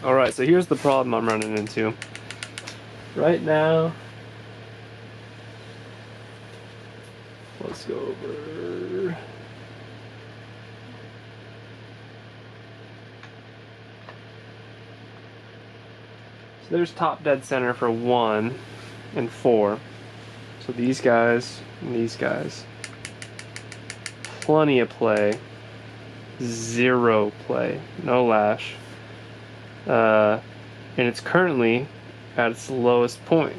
Alright, so here's the problem I'm running into. Right now, let's go over. So there's top dead center for 1 and 4. So these guys and these guys. Plenty of play. 0 play. No lash. And it's currently at its lowest point.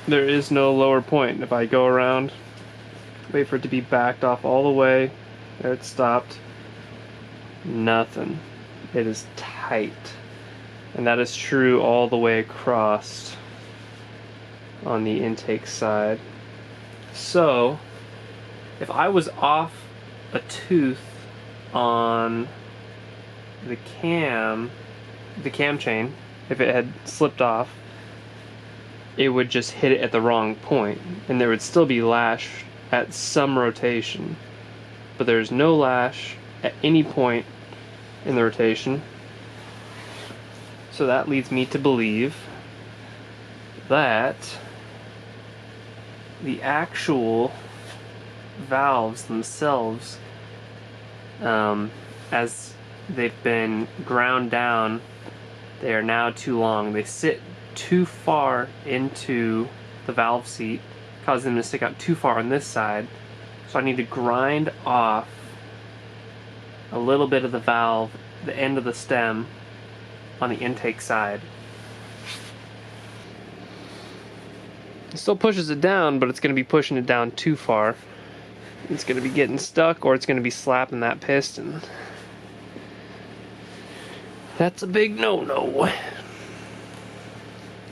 There is no lower point. If I go around, wait for it to be backed off all the way, there it stopped. Nothing. It is tight. And that is true all the way across on the intake side. So if I was off a tooth on the cam chain, if it had slipped off, it would just hit it at the wrong point, and there would still be lash at some rotation, but there's no lash at any point in the rotation. So that leads me to believe that the actual valves themselves, as they've been ground down, they are now too long. They sit too far into the valve seat, causing them to stick out too far on this side. So I need to grind off a little bit of the valve, the end of the stem, on the intake side. It still pushes it down, but it's going to be pushing it down too far. It's going to be getting stuck, or it's going to be slapping that piston. That's a big no-no.